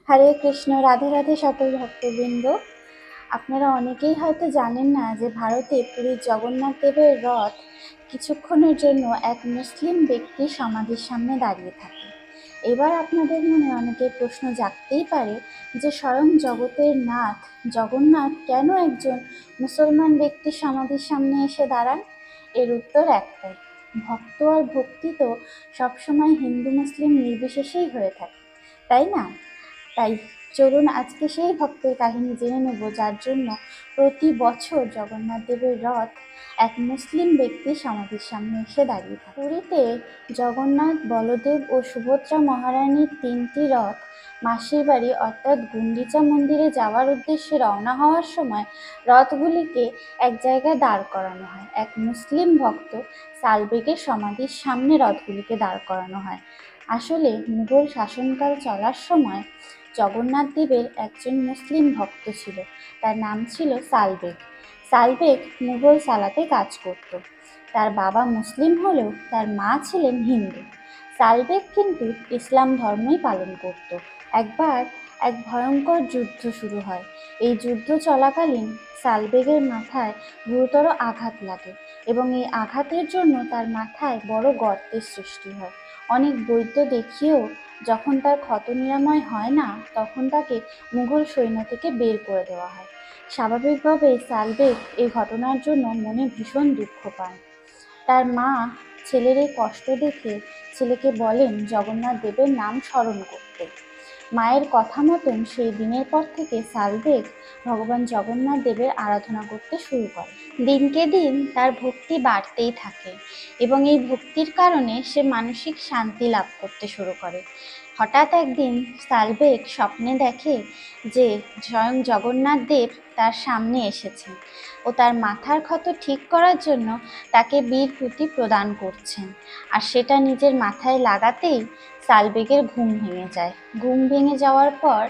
হরে কৃষ্ণ। রাধে রাধে সকল ভক্তবৃন্দ। আপনারা অনেকেই হয়তো জানেন না যে ভারতে পুরীর জগন্নাথ দেবের রথ কিছুক্ষণের জন্য এক মুসলিম ব্যক্তির সমাধির সামনে দাঁড়িয়ে থাকে। এবার আপনাদের মনে অনেকের প্রশ্ন জাগতেই পারে যে স্বয়ং জগতের নাথ জগন্নাথ কেন একজন মুসলমান ব্যক্তির সমাধির সামনে এসে দাঁড়ান। এর উত্তর একটাই, ভক্ত আর ভক্তি তো সবসময় হিন্দু মুসলিম নির্বিশেষেই হয়ে থাকে, তাই না? তাই চলুন আজকে সেই ভক্তের কাহিনী জেনে নেব, যার জন্য প্রতি বছর জগন্নাথ দেবের রথ এক মুসলিম ব্যক্তির সমাধির সামনে এসে দাঁড়িয়ে থাকে। পুরীতে জগন্নাথ, বলদেব ও সুভদ্রা মহারানীর 3টি রথ মাসির বাড়ি অর্থাৎ গুন্ডিচা মন্দিরে যাওয়ার উদ্দেশ্যে রওনা হওয়ার সময় রথগুলিকে এক জায়গায় দাঁড় করানো হয়। এক মুসলিম ভক্ত সালবেগের সমাধির সামনে রথগুলিকে দাঁড় করানো হয়। আসলে মুঘল শাসনকাল চলার সময় জগন্নাথ দেবের একজন মুসলিম ভক্ত ছিল, তার নাম ছিল সালবেগ। সালবেগ মুঘল সালাতে কাজ করত। তার বাবা মুসলিম হলেও তার মা ছিলেন হিন্দু। সালবেগ কিন্তু ইসলাম ধর্মই পালন করত। একবার এক ভয়ঙ্কর যুদ্ধ শুরু হয়। এই যুদ্ধ চলাকালীন সালবেগের মাথায় গুরুতর আঘাত লাগে এবং এই আঘাতের জন্য তার মাথায় বড় গর্তের সৃষ্টি হয়। অনেক বৈদ্য দেখিয়েও যখন তার ক্ষত নিরাময় হয় না, তখন তাকে মুঘল সৈন্য থেকে বের করে দেওয়া হয়। স্বাভাবিকভাবেই সালবেগ এই ঘটনার জন্য মনে ভীষণ দুঃখ পান। তার মা ছেলের এই কষ্ট দেখে ছেলেকে বলেন জগন্নাথ দেবের নাম স্মরণ করতে। মায়ের কথা মতন সেই দিনের পর থেকে সালবেগ ভগবান জগন্নাথ দেবের আরাধনা করতে শুরু করে। দিনকে দিন তার ভক্তি বাড়তেই থাকে এবং এই ভক্তির কারণে সে মানসিক শান্তি লাভ করতে শুরু করে। হঠাৎ একদিন সালবেগ স্বপ্নে দেখে যে স্বয়ং জগন্নাথ দেব তার সামনে এসেছেন ও তার মাথার ক্ষত ঠিক করার জন্য তাকে বীরপুতি প্রদান করছেন। আর সেটা নিজের মাথায় লাগাতেই সালবেগের ঘুম ভেঙে যায়। ঘুম ভেঙে যাওয়ার পর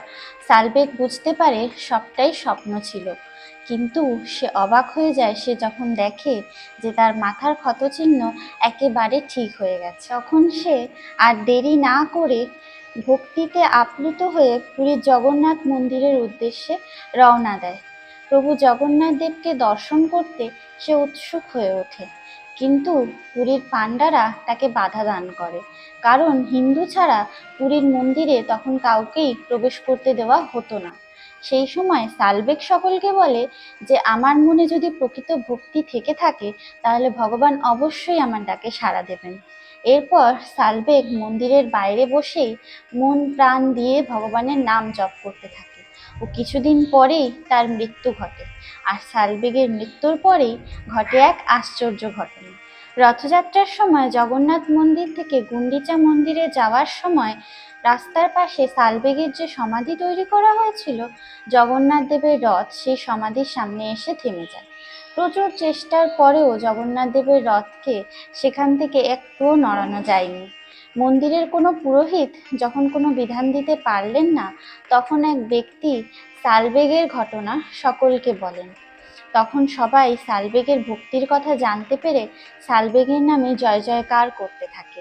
সালবেগ বুঝতে পারে সবটাই স্বপ্ন ছিল, কিন্তু সে অবাক হয়ে যায় সে যখন দেখে যে তার মাথার ক্ষতচিহ্ন একেবারে ঠিক হয়ে গেছে। তখন সে আর দেরি না করে ভক্তিতে আপ্লুত হয়ে পুরীর জগন্নাথ মন্দিরের উদ্দেশ্যে রওনা দেয়। প্রভু জগন্নাথ দেবকে দর্শন করতে সে উৎসুক হয়ে ওঠে, কিন্তু পুরীর পাণ্ডারা তাকে বাধা দান করে, কারণ হিন্দু ছাড়া পুরীর মন্দিরে তখন কাউকেই প্রবেশ করতে দেওয়া হতো না। সেই সময় সালবেগ সকলকে বলে যে আমার মনে যদি প্রকৃত ভক্তি থেকে থাকে তাহলে ভগবান অবশ্যই আমার ডাকে সাড়া দেবেন। এরপর সালবেগ মন্দিরের বাইরে বসেই মন প্রাণ দিয়ে ভগবানের নাম জপ করতে থাকে ও কিছুদিন পরেই তার মৃত্যু ঘটে। আর সালবেগের মৃত্যুর পরেই ঘটে এক আশ্চর্য ঘটনা। রথযাত্রার সময় জগন্নাথ মন্দির থেকে গুন্ডিচা মন্দিরে যাওয়ার সময় রাস্তার পাশে সালবেগের যে সমাধি তৈরি করা হয়েছিল, জগন্নাথ দেবের রথ সেই সমাধির সামনে এসে থেমে যায়। প্রচুর চেষ্টার পরেও জগন্নাথ দেবের রথকে সেখান থেকে একটুও নড়ানো যায়নি। মন্দিরের কোনো পুরোহিত যখন কোনো বিধান দিতে পারলেন না, তখন এক ব্যক্তি সালবেগের ঘটনা সকলকে বলেন। তখন সবাই সালবেগের ভক্তির কথা জানতে পেরে সালবেগের নামে জয় জয়কার করতে থাকে।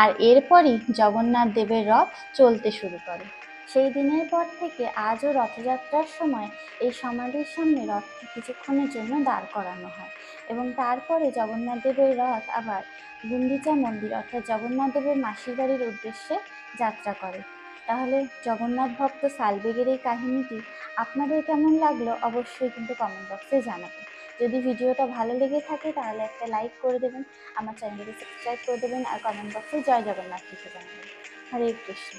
আর এরপরই জগন্নাথ দেবের রথ চলতে শুরু করে। সেই দিনের পর থেকে আজও রথযাত্রার সময় এই সমাধির সামনে রথকে কিছুক্ষণের জন্য দাঁড় করানো হয় এবং তারপরে জগন্নাথ দেবের রথ আবার গুন্ডিচা মন্দির অর্থাৎ জগন্নাথ দেবের মাসির বাড়ির উদ্দেশ্যে যাত্রা করে। তাহলে জগন্নাথ ভক্ত সালবেগের এই কাহিনীটি আপনাদের কেমন লাগলো অবশ্যই কিন্তু কমেন্ট বক্সে জানাবেন। যদি ভিডিওটা ভালো লেগে থাকে তাহলে একটা লাইক করে দেবেন, আমার চ্যানেলটি সাবস্ক্রাইব করে দেবেন আর কমেন্ট বক্সে জয় জগন্নাথ লিখে জানাবেন। হরে কৃষ্ণ।